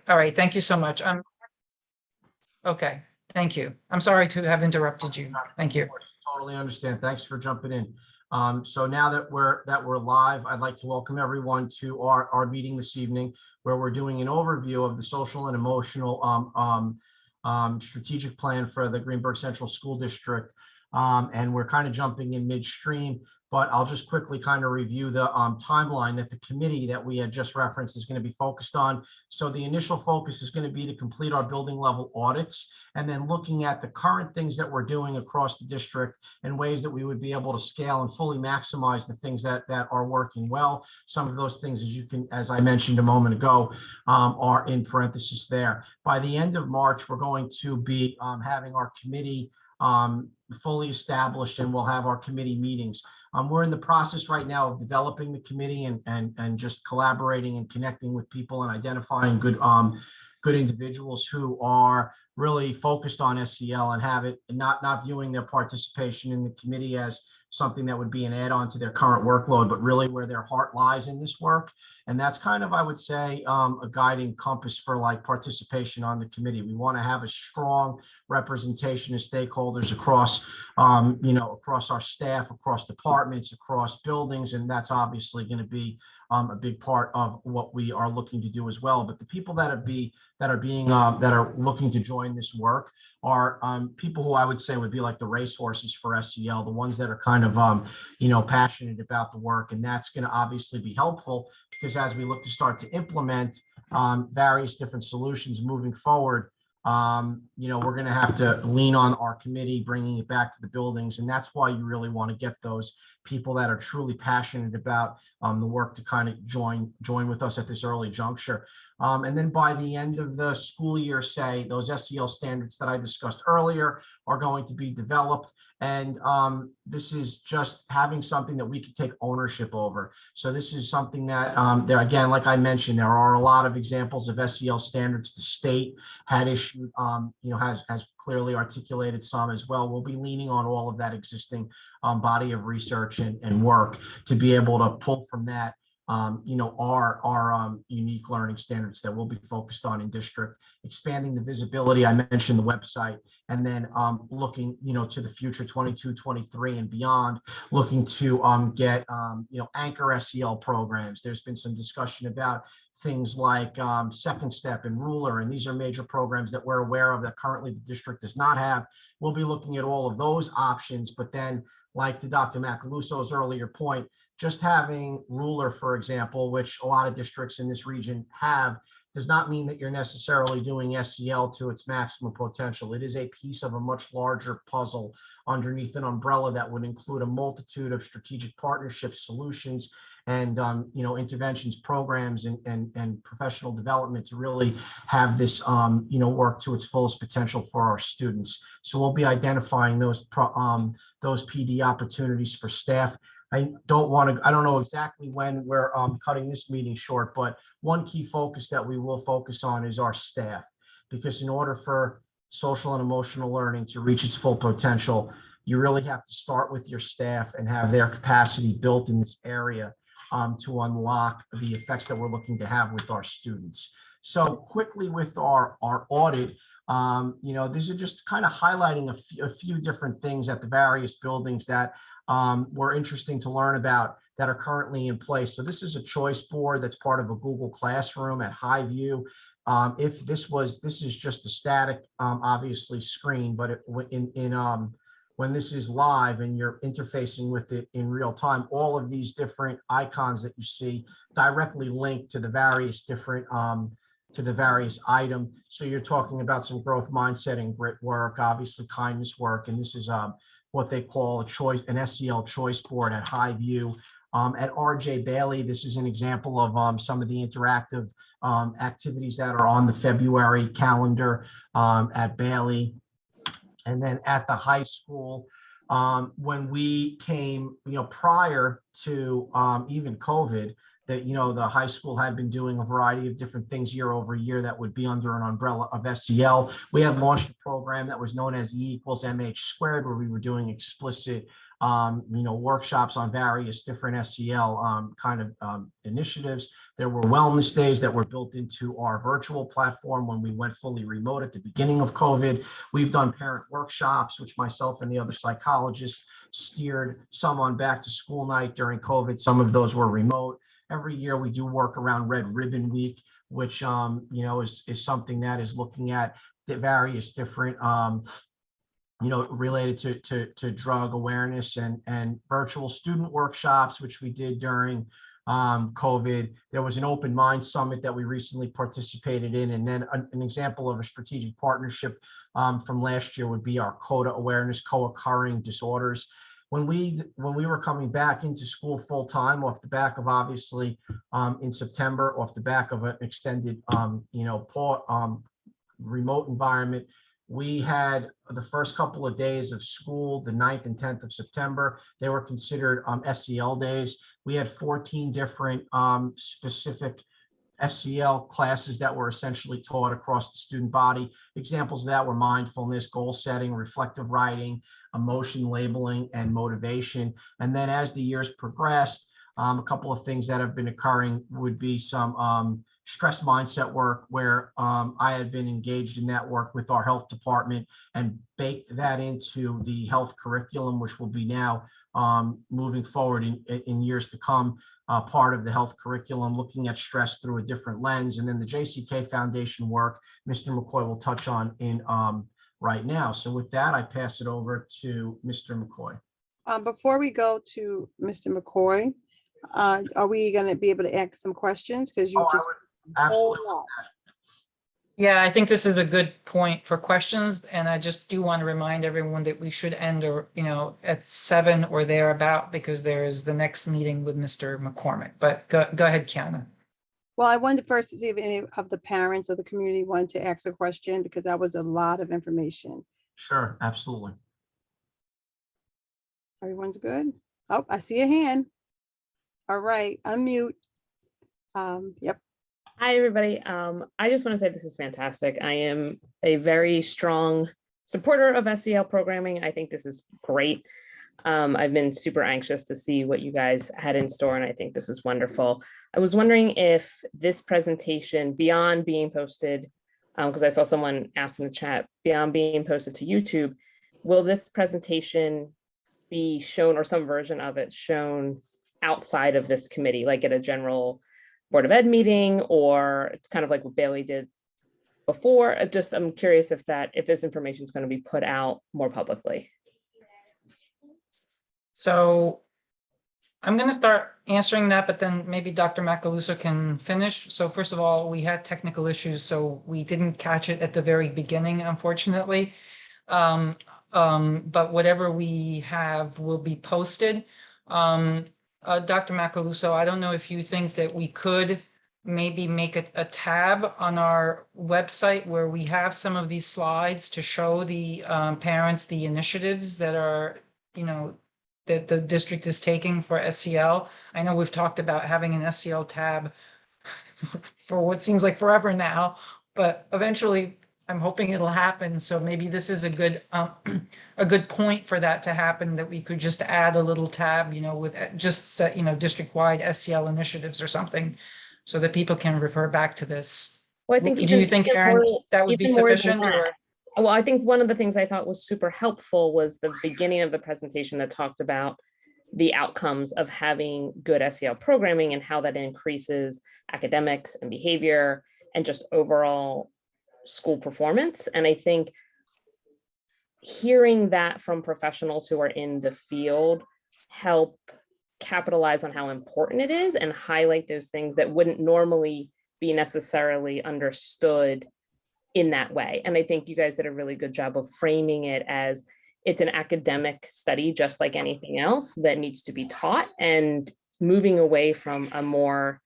All right, thank you so much. Okay, thank you. I'm sorry to have interrupted you. Thank you. Of course, totally understand. Thanks for jumping in. So now that we're live, I'd like to welcome everyone to our meeting this evening, where we're doing an overview of the social and emotional strategic plan for the Greenburgh Central School District. And we're kind of jumping in midstream, but I'll just quickly kind of review the timeline that the committee that we had just referenced is going to be focused on. So the initial focus is going to be to complete our building level audits, and then looking at the current things that we're doing across the district and ways that we would be able to scale and fully maximize the things that are working well. Some of those things, as I mentioned a moment ago, are in parentheses there. By the end of March, we're going to be having our committee fully established, and we'll have our committee meetings. We're in the process right now of developing the committee and just collaborating and connecting with people and identifying good individuals who are really focused on SEL and have it, and not viewing their participation in the committee as something that would be an add-on to their current workload, but really where their heart lies in this work. And that's kind of, I would say, a guiding compass for like participation on the committee. We want to have a strong representation of stakeholders across, across our staff, across departments, across buildings, and that's obviously going to be a big part of what we are looking to do as well. But the people that are looking to join this work are people who I would say would be like the racehorses for SEL, the ones that are kind of passionate about the work, and that's going to obviously be helpful because as we look to start to implement various different solutions moving forward, we're going to have to lean on our committee, bringing it back to the buildings. And that's why you really want to get those people that are truly passionate about the work to kind of join with us at this early juncture. And then by the end of the school year, say, those SEL standards that I discussed earlier are going to be developed. And this is just having something that we can take ownership over. So this is something that there, again, like I mentioned, there are a lot of examples of SEL standards. The state had issued, has clearly articulated some as well. We'll be leaning on all of that existing body of research and work to be able to pull from that our unique learning standards that we'll be focused on in district, expanding the visibility. I mentioned the website, and then looking, to the future 22, 23 and beyond, looking to get, anchor SEL programs. There's been some discussion about things like Second Step and Ruler, and these are major programs that we're aware of that currently the district does not have. We'll be looking at all of those options, but then, like to Dr. Macaluso's earlier point, just having Ruler, for example, which a lot of districts in this region have, does not mean that you're necessarily doing SEL to its maximum potential. It is a piece of a much larger puzzle underneath an umbrella that would include a multitude of strategic partnerships, solutions, and interventions, programs, and professional development to really have this work to its fullest potential for our students. So we'll be identifying those PD opportunities for staff. I don't know exactly when we're cutting this meeting short, but one key focus that we will focus on is our staff, because in order for social and emotional learning to reach its full potential, you really have to start with your staff and have their capacity built in this area to unlock the effects that we're looking to have with our students. So quickly with our audit, these are just kind of highlighting a few different things at the various buildings that were interesting to learn about that are currently in place. So this is a choice board that's part of a Google Classroom at Highview. If this is just a static, obviously screen, but when this is live and you're interfacing with it in real time, all of these different icons that you see directly link to the various different item. So you're talking about some growth mindset and grit work, obviously kindness work, and this is what they call an SEL choice board at Highview. At RJ Bailey, this is an example of some of the interactive activities that are on the February calendar at Bailey. And then at the high school, when we came, prior to even COVID, that, the high school had been doing a variety of different things year over year that would be under an umbrella of SEL. We had launched a program that was known as E = MH², where we were doing explicit workshops on various different SEL initiatives. There were wellness days that were built into our virtual platform when we went fully remote at the beginning of COVID. We've done parent workshops, which myself and the other psychologists steered, some on back to school night during COVID. Some of those were remote. Every year we do work around Red Ribbon Week, which is something that is looking at the various different related to drug awareness, and virtual student workshops, which we did during COVID. There was an open mind summit that we recently participated in. And then an example of a strategic partnership from last year would be our CODA awareness, co-occurring disorders. When we were coming back into school full time, off the back of obviously in September, off the back of an extended remote environment, we had the first couple of days of school, the 9th and 10th of September. They were considered SEL days. We had 14 different specific SEL classes that were essentially taught across the student body. Examples of that were mindfulness, goal setting, reflective writing, emotion labeling, and motivation. And then as the years progressed, a couple of things that have been occurring would be some stress mindset work, where I had been engaged in that work with our health department and baked that into the health curriculum, which will be now moving forward in years to come, part of the health curriculum, looking at stress through a different lens. And then the JCK Foundation work, Mr. McCoy will touch on in right now. So with that, I pass it over to Mr. McCoy. Before we go to Mr. McCoy, are we going to be able to ask some questions? Because you just Absolutely. Yeah, I think this is a good point for questions, and I just do want to remind everyone that we should end, at 7 or thereabout, because there is the next meeting with Mr. McCormick. But go ahead, Kiana. Well, I wanted first to see if any of the parents of the community wanted to ask a question, because that was a lot of information. Sure, absolutely. Everyone's good? Oh, I see a hand. All right, unmute. Yep. Hi, everybody. I just want to say this is fantastic. I am a very strong supporter of SEL programming. I think this is great. I've been super anxious to see what you guys had in store, and I think this is wonderful. I was wondering if this presentation, beyond being posted, because I saw someone ask in the chat, beyond being posted to YouTube, will this presentation be shown, or some version of it shown outside of this committee, like at a general Board of Ed meeting, or kind of like what Bailey did before? I'm curious if this information is going to be put out more publicly. So I'm going to start answering that, but then maybe Dr. Macaluso can finish. So first of all, we had technical issues, so we didn't catch it at the very beginning, unfortunately. But whatever we have will be posted. Dr. Macaluso, I don't know if you think that we could maybe make a tab on our website where we have some of these slides to show the parents the initiatives that are, that the district is taking for SEL. I know we've talked about having an SEL tab for what seems like forever now, but eventually I'm hoping it'll happen. So maybe this is a good point for that to happen, that we could just add a little tab, with just set, district-wide SEL initiatives or something, so that people can refer back to this. Well, I think Do you think, Aaron, that would be sufficient? Well, I think one of the things I thought was super helpful was the beginning of the presentation that talked about the outcomes of having good SEL programming and how that increases academics and behavior and just overall school performance. And I think hearing that from professionals who are in the field help capitalize on how important it is and highlight those things that wouldn't normally be necessarily understood in that way. And I think you guys did a really good job of framing it as it's an academic study, just like anything else, that needs to be taught, and moving away from a more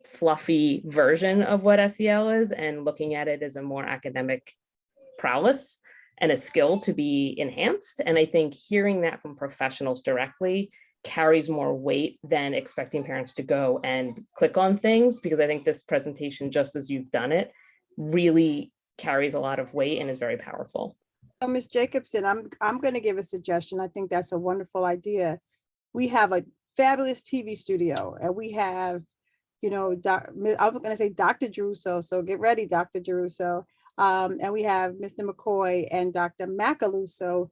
fluffy version of what SEL is and looking at it as a more academic prowess and a skill to be enhanced. And I think hearing that from professionals directly carries more weight than expecting parents to go and click on things, because I think this presentation, just as you've done it, really carries a lot of weight and is very powerful. Ms. Jacobson, I'm going to give a suggestion. I think that's a wonderful idea. We have a fabulous TV studio, and we have, you know, I was going to say Dr. Druso, so get ready, Dr. Druso. And we have Mr. McCoy and Dr. Macaluso.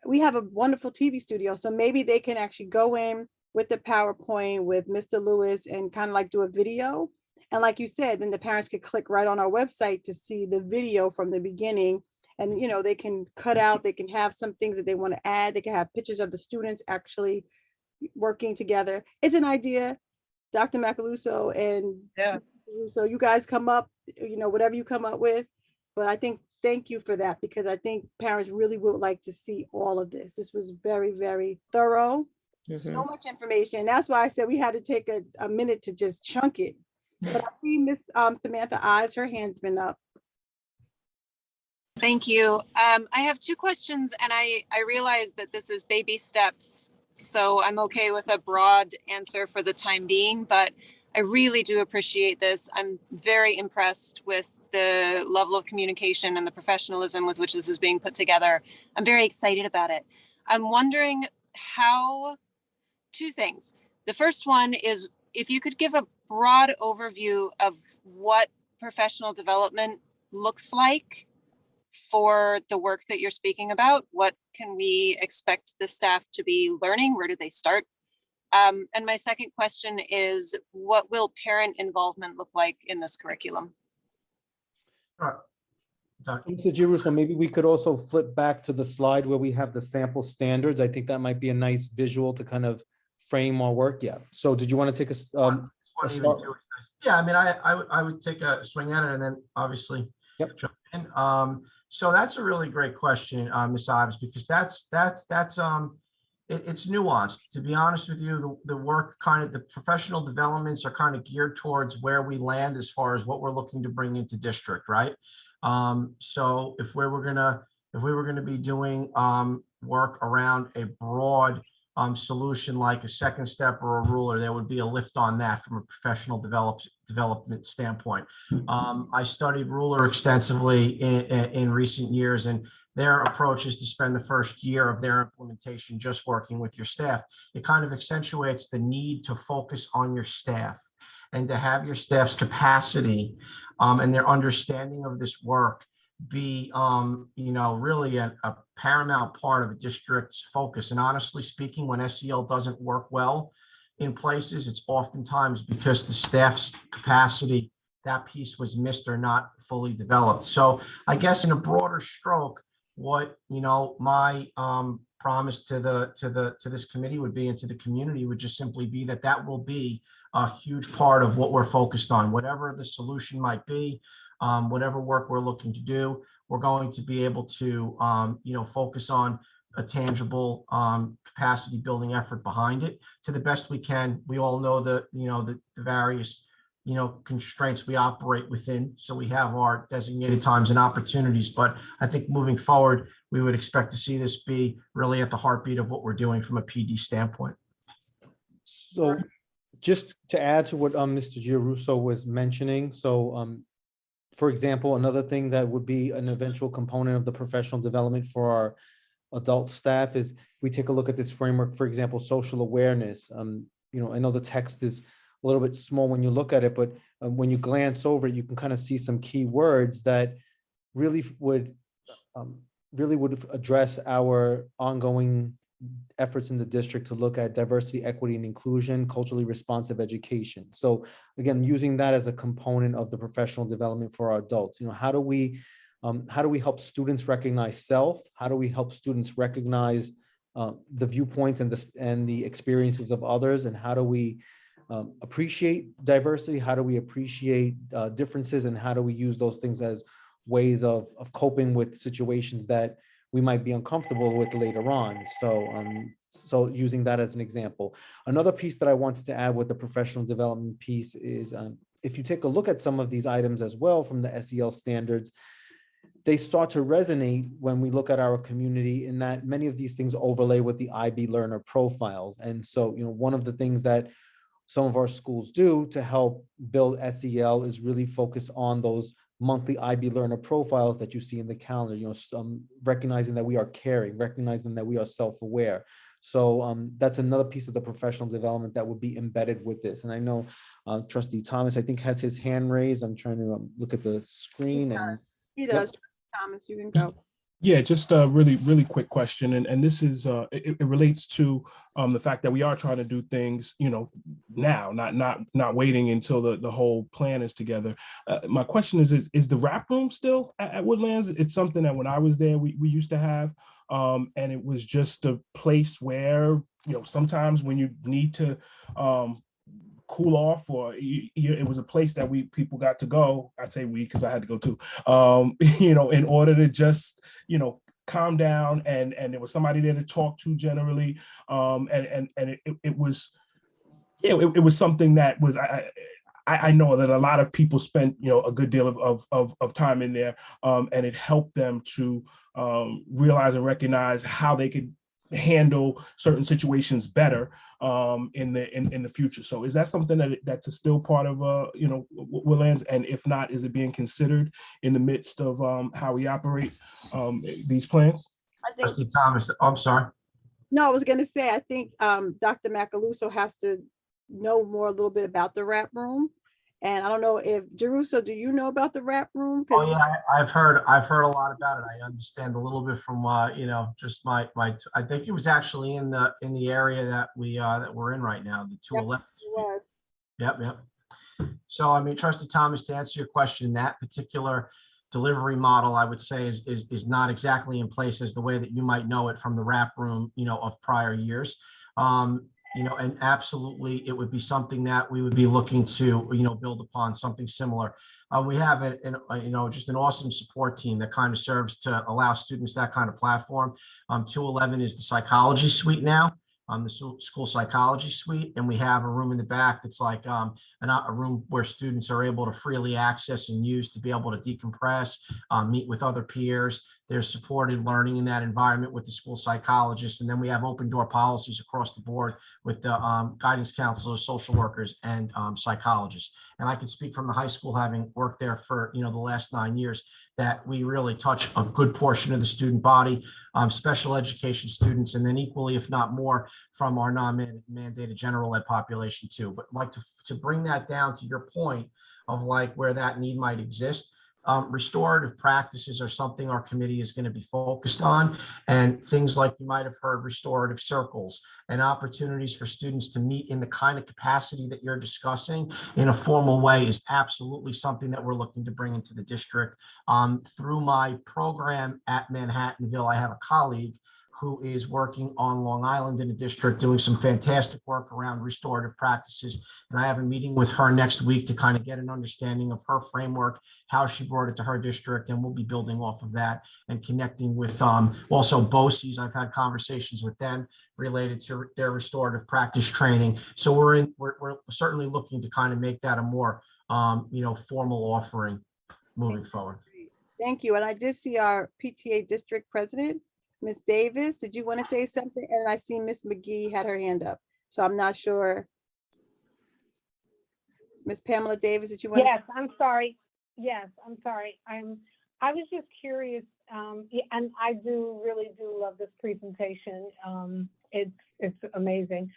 We have a wonderful TV studio, so maybe they can actually go in with the PowerPoint with Mr. Lewis and kind of like do a video. And like you said, then the parents could click right on our website to see the video from the beginning. And, you know, they can cut out, they can have some things that they want to add. They can have pictures of the students actually working together. It's an idea, Dr. Macaluso and Yeah. so you guys come up, you know, whatever you come up with. But I think, thank you for that, because I think parents really would like to see all of this. This was very, very thorough. So much information. That's why I said we had to take a minute to just chunk it. But I see Miss Samantha Eyes, her hand's been up. Thank you. I have two questions, and I realize that this is baby steps, so I'm okay with a broad answer for the time being, but I really do appreciate this. I'm very impressed with the level of communication and the professionalism with which this is being put together. I'm very excited about it. I'm wondering two things. The first one is if you could give a broad overview of what professional development looks like for the work that you're speaking about. What can we expect the staff to be learning? Where do they start? And my second question is, what will parent involvement look like in this curriculum? Mr. Giruso, maybe we could also flip back to the slide where we have the sample standards. I think that might be a nice visual to kind of frame our work. Yeah. So did you want to take a start? Yeah, I mean, I would take a swing at it and then obviously jump in. So that's a really great question, Ms. Ives, because it's nuanced. To be honest with you, the work the professional developments are kind of geared towards where we land as far as what we're looking to bring into district, right? So if we were gonna be doing work around a broad solution like a second step or a ruler, there would be a lift on that from a professional development standpoint. I studied ruler extensively in recent years, and their approach is to spend the first year of their implementation just working with your staff. It kind of accentuates the need to focus on your staff and to have your staff's capacity and their understanding of this work be really a paramount part of a district's focus. And honestly speaking, when SEL doesn't work well in places, it's oftentimes because the staff's capacity, that piece was missed or not fully developed. So I guess in a broader stroke, what my promise to this committee would be, and to the community, would just simply be that will be a huge part of what we're focused on. Whatever the solution might be, whatever work we're looking to do, we're going to be able to focus on a tangible capacity building effort behind it to the best we can. We all know the various constraints we operate within, so we have our designated times and opportunities, but I think moving forward we would expect to see this be really at the heartbeat of what we're doing from a PD standpoint. So just to add to what Mr. Giruso was mentioning, so for example, another thing that would be an eventual component of the professional development for our adult staff is we take a look at this framework, for example, social awareness. I know the text is a little bit small when you look at it, but when you glance over it, you can kind of see some key words that really would address our ongoing efforts in the district to look at diversity, equity, and inclusion, culturally responsive education. So again, using that as a component of the professional development for our adults, how do we help students recognize self? How do we help students recognize the viewpoints and the experiences of others? And how do we appreciate diversity? How do we appreciate differences? And how do we use those things as ways of coping with situations that we might be uncomfortable with later on? So using that as an example. Another piece that I wanted to add with the professional development piece is if you take a look at some of these items as well from the SEL standards, they start to resonate when we look at our community, in that many of these things overlay with the IB learner profiles. And so, one of the things that some of our schools do to help build SEL is really focus on those monthly IB learner profiles that you see in the calendar, recognizing that we are caring, recognizing that we are self-aware. So that's another piece of the professional development that would be embedded with this. And I know Trustee Thomas, I think, has his hand raised. I'm trying to look at the screen. And He does. Thomas, you can go. Yeah, just a really quick question, and this is it relates to the fact that we are trying to do things, now, not waiting until the whole plan is together. My question is the rap room still at Woodlands? It's something that when I was there, we used to have, and it was just a place where sometimes when you need to cool off, or it was a place that people got to go. I say we because I had to go too. In order to just calm down, and there was somebody there to talk to generally, and it was it was something that was I know that a lot of people spent a good deal of time in there, and it helped them to realize and recognize how they could handle certain situations better in the future. So is that something that's still part of Woodlands? And if not, is it being considered in the midst of how we operate these plans? I think, Trustee Thomas, I'm sorry. no, I was going to say, I think Dr. Macaluso has to know more a little bit about the rap room. And I don't know if Jeruso, do you know about the rap room? Oh yeah, I've heard a lot about it. I understand a little bit from just my I think it was actually in the area that we're in right now, the 211. Was. Yep. So I mean, Trustee Thomas, to answer your question, that particular delivery model, I would say is not exactly in place as the way that you might know it from the rap room, of prior years. And absolutely, it would be something that we would be looking to, build upon something similar. We have just an awesome support team that kind of serves to allow students that kind of platform. 211 is the psychology suite now, the school psychology suite, and we have a room in the back that's like a room where students are able to freely access and use to be able to decompress, meet with other peers. There's supported learning in that environment with the school psychologists. And then we have open door policies across the board with the guidance counselors, social workers, and psychologists. And I can speak from the high school, having worked there for the last 9 years, that we really touch a good portion of the student body, special education students, and then equally, if not more, from our non-mandated general ed population too. But like to bring that down to your point of like where that need might exist, restorative practices are something our committee is going to be focused on, and things like you might have heard restorative circles and opportunities for students to meet in the kind of capacity that you're discussing in a formal way is absolutely something that we're looking to bring into the district. Through my program at Manhattanville, I have a colleague who is working on Long Island in a district doing some fantastic work around restorative practices. And I have a meeting with her next week to kind of get an understanding of her framework, how she brought it to her district, and we'll be building off of that and connecting with also BOCES. I've had conversations with them related to their restorative practice training. So we're certainly looking to kind of make that a more formal offering moving forward. Thank you. And I did see our PTA district president, Ms. Davis. Did you want to say something? And I see Ms. McGee had her hand up, so I'm not sure. Ms. Pamela Davis, did you want to? Yes, I'm sorry. Yes, I'm sorry. I was just curious, and I really do love this presentation. It's amazing.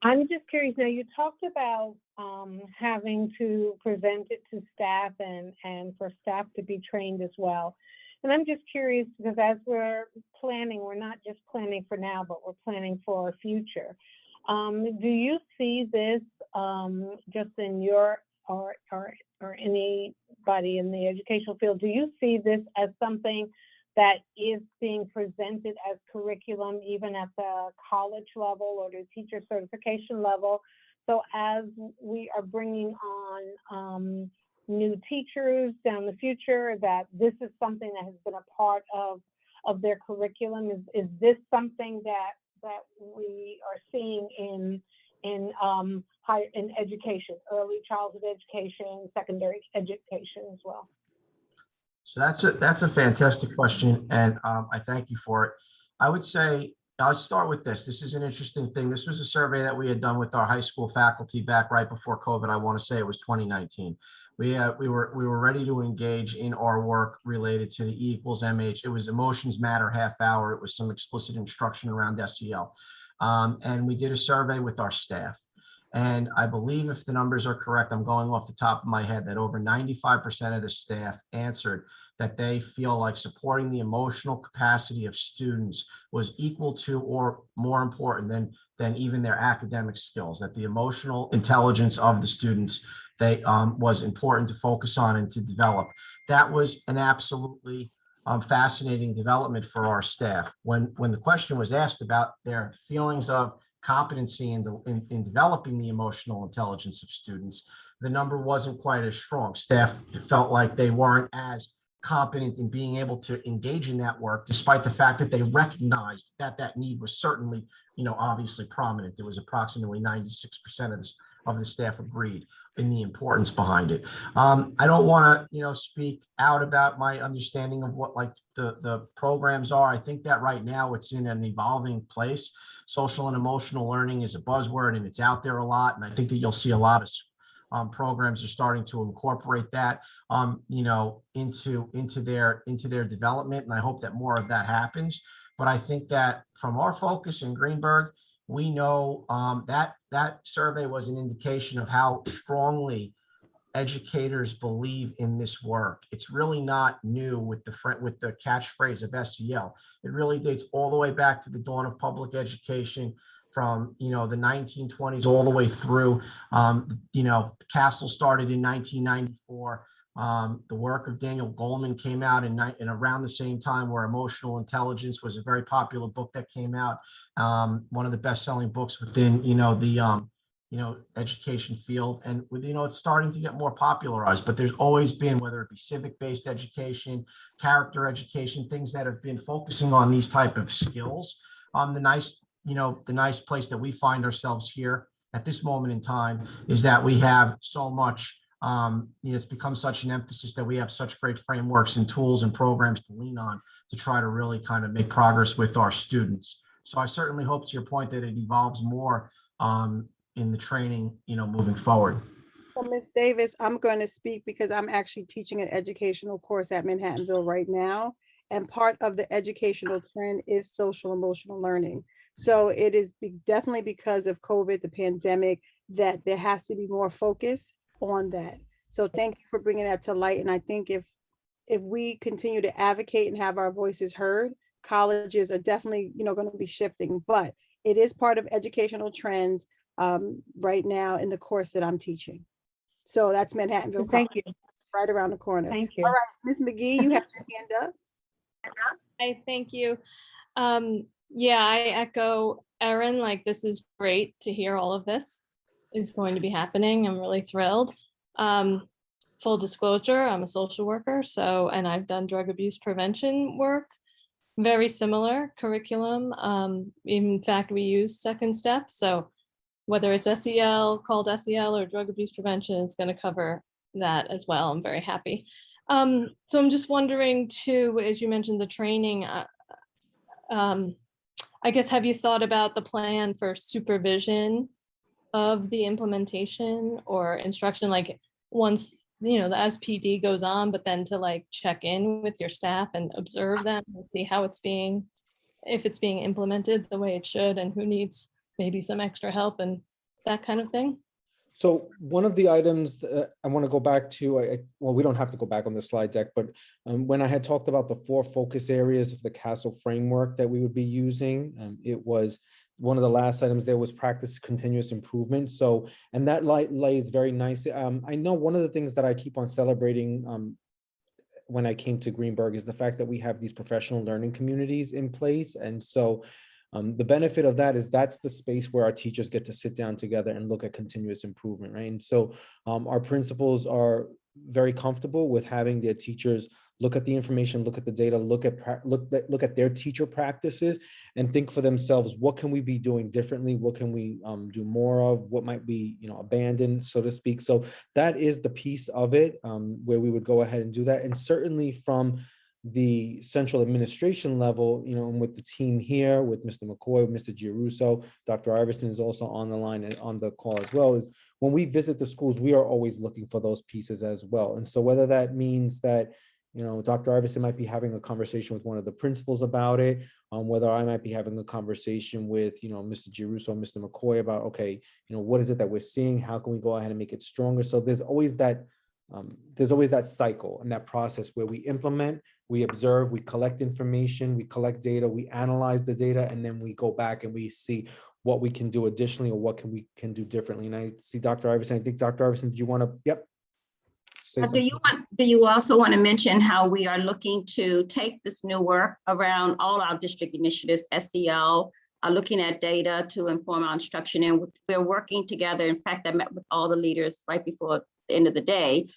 I'm just curious. Now, you talked about having to present it to staff and for staff to be trained as well. And I'm just curious because as we're planning, we're not just planning for now, but we're planning for our future. Do you see this just in your or anybody in the educational field? Do you see this as something that is being presented as curriculum, even at the college level or the teacher certification level? So as we are bringing on new teachers down the future, that this is something that has been a part of their curriculum? Is this something that we are seeing in education, early childhood education, secondary education as well? So that's a fantastic question, and I thank you for it. I would say I'll start with this. This is an interesting thing. This was a survey that we had done with our high school faculty back right before COVID. I want to say it was 2019. We were ready to engage in our work related to the E equals MH. It was Emotions Matter half hour. It was some explicit instruction around SEL. And we did a survey with our staff. And I believe, if the numbers are correct, I'm going off the top of my head, that over 95% of the staff answered that they feel like supporting the emotional capacity of students was equal to or more important than even their academic skills, that the emotional intelligence of the students was important to focus on and to develop. That was an absolutely fascinating development for our staff. When the question was asked about their feelings of competency in developing the emotional intelligence of students, the number wasn't quite as strong. Staff felt like they weren't as competent in being able to engage in that work, despite the fact that they recognized that that need was certainly, obviously prominent. There was approximately 96% of the staff agreed in the importance behind it. I don't want to, speak out about my understanding of what like the programs are. I think that right now it's in an evolving place. Social and emotional learning is a buzzword and it's out there a lot. And I think that you'll see a lot of programs are starting to incorporate that, into their development. And I hope that more of that happens. But I think that from our focus in Greenburgh, we know that survey was an indication of how strongly educators believe in this work. It's really not new with the catchphrase of SEL. It really dates all the way back to the dawn of public education, from the 1920s all the way through. CASEL started in 1994. The work of Daniel Goleman came out in around the same time, where Emotional Intelligence was a very popular book that came out. One of the best-selling books within the education field, and it's starting to get more popularized. But there's always been, whether it be civic-based education, character education, things that have been focusing on these type of skills. The nice place that we find ourselves here at this moment in time is that we have so much. It's become such an emphasis that we have such great frameworks and tools and programs to lean on to try to really kind of make progress with our students. So I certainly hope, to your point, that it evolves more in the training, moving forward. So Ms. Davis, I'm going to speak because I'm actually teaching an educational course at Manhattanville right now. And part of the educational trend is social emotional learning. So it is definitely because of COVID, the pandemic, that there has to be more focus on that. So thank you for bringing that to light. And I think if we continue to advocate and have our voices heard, colleges are definitely, going to be shifting. But it is part of educational trends right now in the course that I'm teaching. So that's Manhattanville. Thank you. Right around the corner. Thank you. All right, Ms. McGee, you have your hand up. Hi, thank you. Yeah, I echo Erin, like this is great to hear all of this is going to be happening. I'm really thrilled. Full disclosure, I'm a social worker, and I've done drug abuse prevention work, very similar curriculum. In fact, we use Second Step. So whether it's SEL, called SEL, or drug abuse prevention, it's going to cover that as well. I'm very happy. So I'm just wondering too, as you mentioned the training, I guess, have you thought about the plan for supervision of the implementation or instruction, like once, the SPD goes on, but then to like check in with your staff and observe them and see how if it's being implemented the way it should, and who needs maybe some extra help and that kind of thing? So one of the items that I want to go back to, well, we don't have to go back on the slide deck, but when I had talked about the 4 focus areas of the CASEL framework that we would be using, it was one of the last items there was practice continuous improvement. So, and that lays very nicely. I know one of the things that I keep on celebrating when I came to Greenburgh is the fact that we have these professional learning communities in place. And so the benefit of that is that's the space where our teachers get to sit down together and look at continuous improvement, right? And so our principals are very comfortable with having their teachers look at the information, look at the data, look at their teacher practices, and think for themselves, what can we be doing differently? What can we do more of? What might be, abandoned, so to speak? So that is the piece of it where we would go ahead and do that. And certainly from the central administration level, you know, and with the team here, with Mr. McCoy, Mr. Giarusso, Dr. Iverson is also on the line and on the call as well, is when we visit the schools, we are always looking for those pieces as well. And so whether that means that, you know, Dr. Iverson might be having a conversation with one of the principals about it, whether I might be having a conversation with, you know, Mr. Giarusso, Mr. McCoy about, okay, you know, what is it that we're seeing? How can we go ahead and make it stronger? So there's always that cycle and that process where we implement, we observe, we collect information, we collect data, we analyze the data, and then we go back and we see what we can do additionally or what we can do differently. And I see Dr. Iverson. I think Dr. Iverson, do you want to? Yep. Do you also want to mention how we are looking to take this new work around all our district initiatives, SEL, looking at data to inform our instruction, and we're working together. In fact, I met with all the leaders right before the end of the day,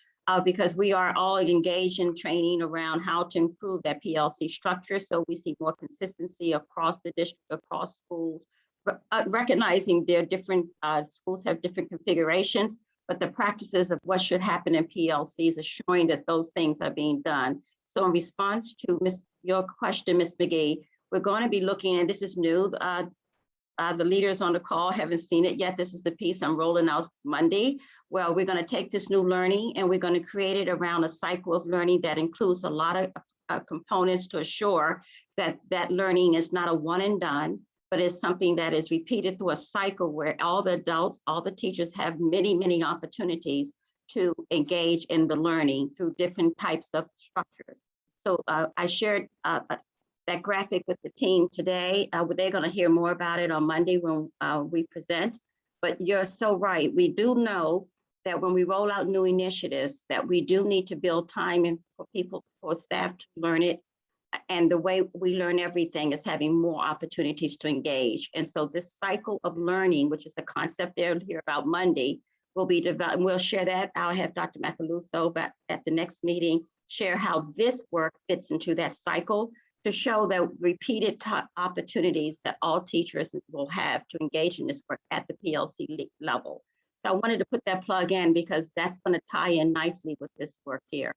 because we are all engaged in training around how to improve that PLC structure, so we see more consistency across the district, across schools, recognizing their different schools have different configurations, but the practices of what should happen in PLCs are showing that those things are being done. So in response to your question, Ms. McGee, we're going to be looking, and this is new, the leaders on the call haven't seen it yet. This is the piece I'm rolling out Monday. Well, we're going to take this new learning and we're going to create it around a cycle of learning that includes a lot of components to assure that that learning is not a one and done, but it's something that is repeated through a cycle where all the adults, all the teachers have many, many opportunities to engage in the learning through different types of structures. So I shared that graphic with the team today. They're going to hear more about it on Monday when we present. But you're so right. We do know that when we roll out new initiatives, that we do need to build time in for people, for staff to learn it. And the way we learn everything is having more opportunities to engage. And so this cycle of learning, which is a concept they'll hear about Monday, will be developed. We'll share that. I'll have Dr. Macaluso back at the next meeting share how this work fits into that cycle to show that repeated opportunities that all teachers will have to engage in this work at the PLC level. So I wanted to put that plug in because that's going to tie in nicely with this work here.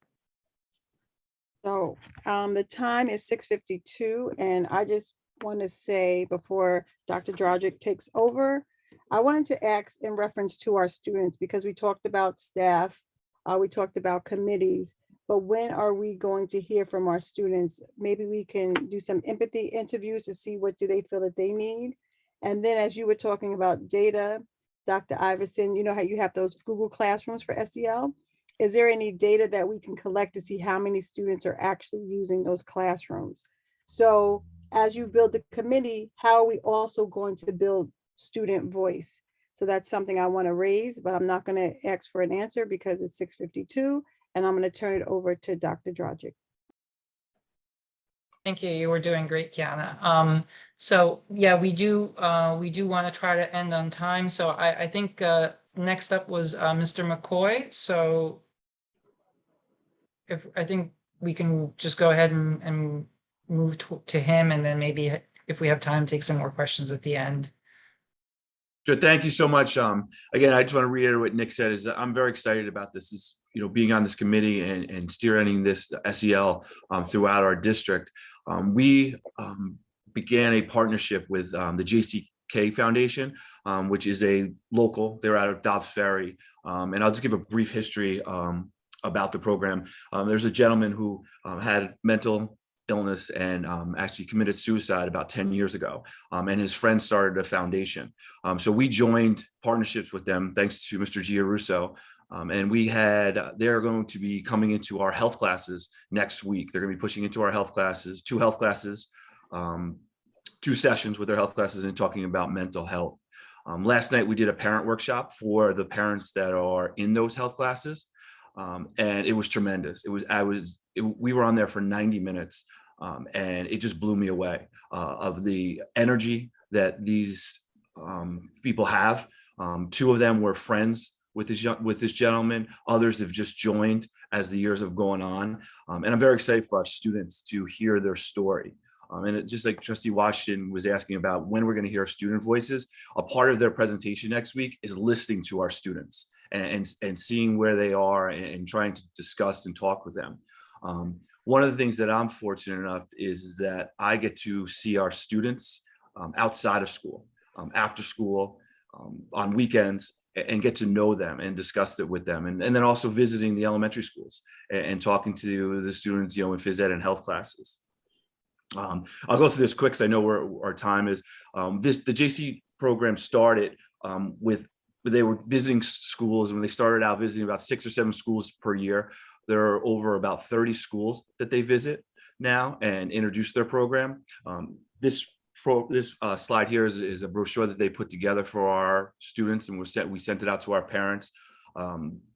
So the time is 6:52, and I just want to say before Dr. Drogic takes over, I wanted to ask in reference to our students, because we talked about staff, we talked about committees, but when are we going to hear from our students? Maybe we can do some empathy interviews to see what do they feel that they need. And then as you were talking about data, Dr. Iverson, you know how you have those Google Classrooms for SEL? Is there any data that we can collect to see how many students are actually using those classrooms? So as you build the committee, how are we also going to build student voice? So that's something I want to raise, but I'm not going to ask for an answer because it's 6:52, and I'm going to turn it over to Dr. Drogic. Thank you. You were doing great, Kiana. So yeah, we do want to try to end on time. So I think next up was Mr. McCoy. So I think we can just go ahead and move to him, and then maybe if we have time, take some more questions at the end. Sure. Thank you so much. Again, I just want to reiterate what Nick said is that I'm very excited about this. Is being on this committee and steering this SEL throughout our district. We began a partnership with the JCK Foundation, which is a local. They're out of Dobbs Ferry, and I'll just give a brief history about the program. There's a gentleman who had mental illness and actually committed suicide about 10 years ago. And his friend started a foundation. So we joined partnerships with them thanks to Mr. Giarusso. And they're going to be coming into our health classes next week. They're going to be pushing into our health classes, two health classes, 2 sessions with their health classes and talking about mental health. Last night we did a parent workshop for the parents that are in those health classes. And it was tremendous. We were on there for 90 minutes and it just blew me away of the energy that these people have. 2 of them were friends with this gentleman. Others have just joined as the years have gone on. And I'm very excited for our students to hear their story. And just like Trustee Washington was asking about when we're going to hear student voices, a part of their presentation next week is listening to our students and seeing where they are and trying to discuss and talk with them. One of the things that I'm fortunate enough is that I get to see our students outside of school, after school, on weekends, and get to know them and discuss it with them. And then also visiting the elementary schools and talking to the students, in phys ed and health classes. I'll go through this quick because I know where our time is. The JC program started they were visiting schools, and when they started out visiting about 6 or 7 schools per year. There are over about 30 schools that they visit now and introduce their program. This slide here is a brochure that they put together for our students, and we sent it out to our parents,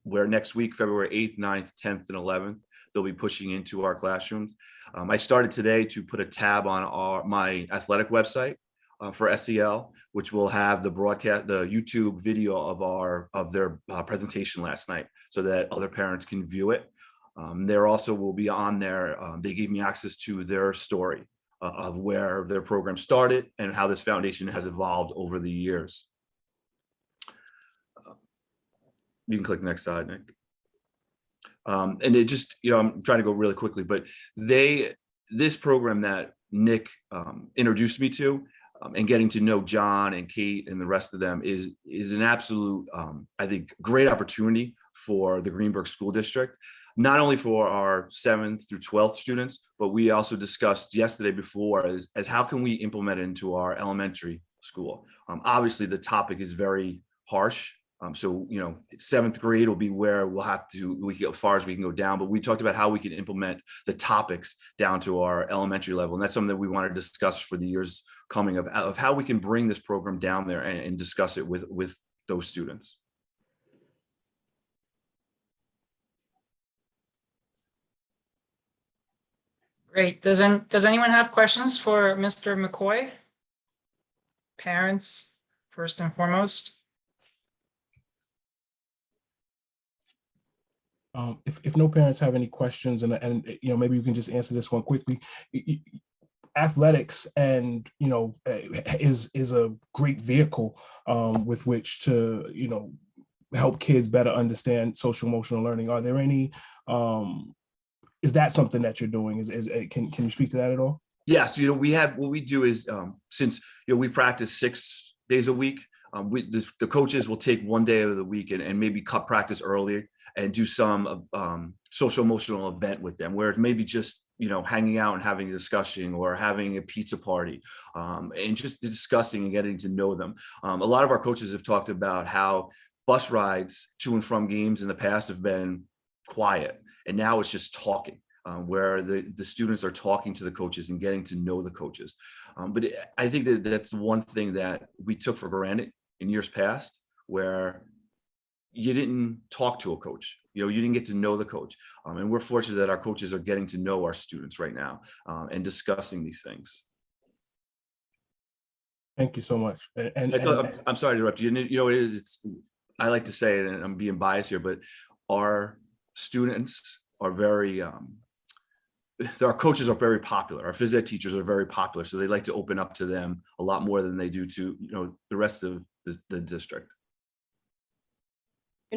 where next week, February 8th, 9th, 10th, and 11th, they'll be pushing into our classrooms. I started today to put a tab on my athletic website for SEL, which will have the YouTube video of their presentation last night, so that other parents can view it. There also will be on there, they gave me access to their story of where their program started and how this foundation has evolved over the years. You can click next slide, Nick. And it just, I'm trying to go really quickly, but this program that Nick introduced me to, and getting to know John and Kate and the rest of them is an absolute, I think, great opportunity for the Greenburgh School District, not only for our 7th through 12th students, but we also discussed yesterday before as how can we implement it into our elementary school. Obviously, the topic is very harsh. So, 7th grade will be where we get as far as we can go down, but we talked about how we can implement the topics down to our elementary level. And that's something that we want to discuss for the years coming of how we can bring this program down there and discuss it with those students. Great. Does anyone have questions for Mr. McCoy? Parents, first and foremost. If no parents have any questions, and maybe you can just answer this one quickly. Athletics is a great vehicle with which to help kids better understand social emotional learning. Are there any? Is that something that you're doing? Can you speak to that at all? Yes, what we do is since we practice 6 days a week. The coaches will take one day of the week and maybe cut practice earlier and do some social emotional event with them, where it may be just hanging out and having a discussion or having a pizza party, and just discussing and getting to know them. A lot of our coaches have talked about how bus rides to and from games in the past have been quiet, and now it's just talking. Where the students are talking to the coaches and getting to know the coaches. But I think that's one thing that we took for granted in years past, where you didn't talk to a coach, you didn't get to know the coach. And we're fortunate that our coaches are getting to know our students right now and discussing these things. Thank you so much. I'm sorry to interrupt you. I like to say it, and I'm being biased here, but our students are very, our coaches are very popular. Our phys ed teachers are very popular. So they like to open up to them a lot more than they do to, the rest of the district.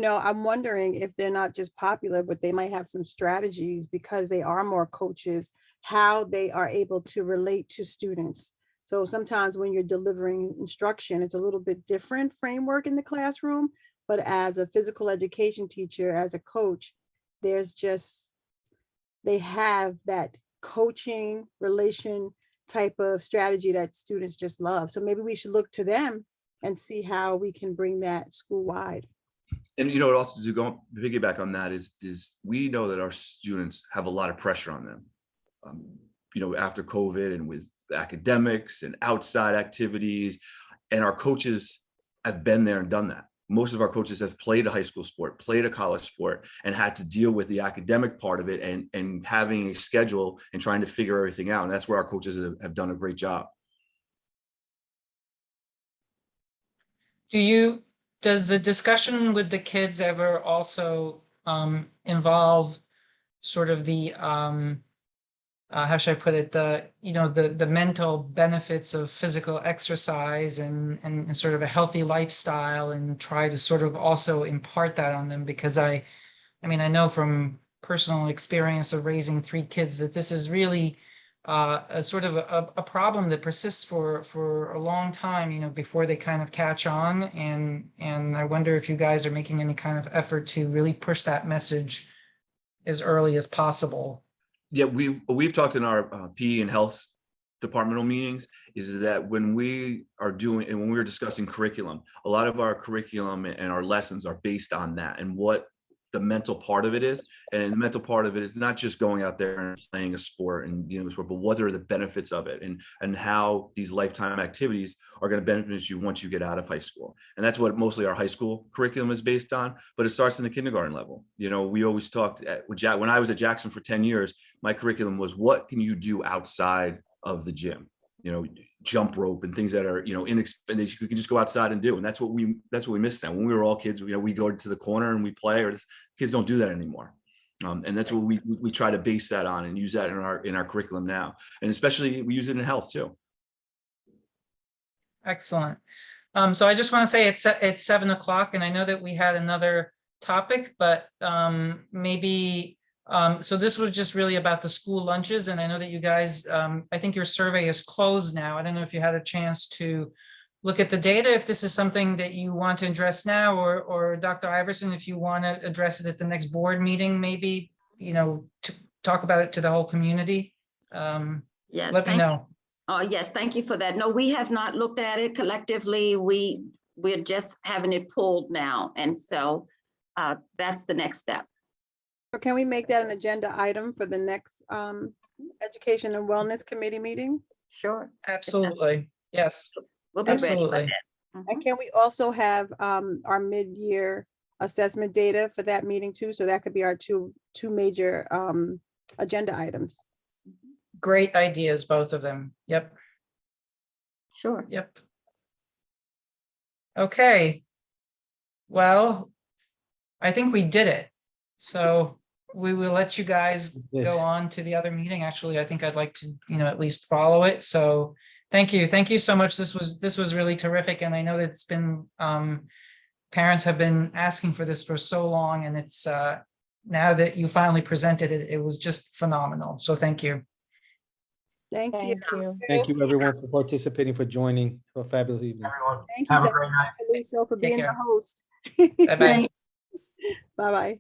I'm wondering if they're not just popular, but they might have some strategies because they are more coaches, how they are able to relate to students. So sometimes when you're delivering instruction, it's a little bit different framework in the classroom, but as a physical education teacher, as a coach, they have that coaching relation type of strategy that students just love. So maybe we should look to them and see how we can bring that school-wide. And also to go piggyback on that is we know that our students have a lot of pressure on them. After COVID and with academics and outside activities, and our coaches have been there and done that. Most of our coaches have played a high school sport, played a college sport, and had to deal with the academic part of it and having a schedule and trying to figure everything out. And that's where our coaches have done a great job. Does the discussion with the kids ever also involve sort of the how should I put it, the mental benefits of physical exercise and sort of a healthy lifestyle, and try to sort of also impart that on them? Because I know from personal experience of raising 3 kids, that this is really a sort of a problem that persists for a long time, you know, before they kind of catch on. And I wonder if you guys are making any kind of effort to really push that message as early as possible. Yeah, we've talked in our PE and health departmental meetings, is that when we are doing, and when we were discussing curriculum, a lot of our curriculum and our lessons are based on that and what the mental part of it is. And the mental part of it is not just going out there and playing a sport and dealing with sport, but what are the benefits of it, and how these lifetime activities are going to benefit you once you get out of high school. And that's what mostly our high school curriculum is based on, but it starts in the kindergarten level. You know, we always talked when I was at Jackson for 10 years, my curriculum was, what can you do outside of the gym? You know, jump rope and things that are, you know, inexpensive, you can just go outside and do. And that's what we missed now. When we were all kids, you know, we go to the corner and we play, or kids don't do that anymore. And that's what we try to base that on and use that in our curriculum now. And especially we use it in health too. Excellent. So I just want to say it's 7 o'clock, and I know that we had another topic, but maybe so this was just really about the school lunches, and I know that you guys, I think your survey is closed now. I don't know if you had a chance to look at the data, if this is something that you want to address now, or Dr. Iverson, if you want to address it at the next board meeting, maybe, you know, to talk about it to the whole community. Yes, let me know. Oh, yes, thank you for that. No, we have not looked at it collectively. We're just having it pulled now. And so that's the next step. So can we make that an agenda item for the next Education and Wellness Committee meeting? Sure. Absolutely. Yes. We'll be ready for Absolutely. that. And can we also have our mid-year assessment data for that meeting too? So that could be our two major agenda items. Great ideas, both of them. Yep. Sure. Yep. Okay. Well, I think we did it. So we will let you guys go on to the other meeting. Actually, I think I'd like to, you know, at least follow it. So thank you. Thank you so much. This was really terrific. And I know that it's been, parents have been asking for this for so long, and it's now that you finally presented it, it was just phenomenal. So thank you. Thank you. Thank you. Thank you, everyone, for participating, for joining. Have a fabulous evening. Everyone, Thank you, have a Dr. great night. Macaluso, for Take being the care. host. Bye-bye. Bye-bye.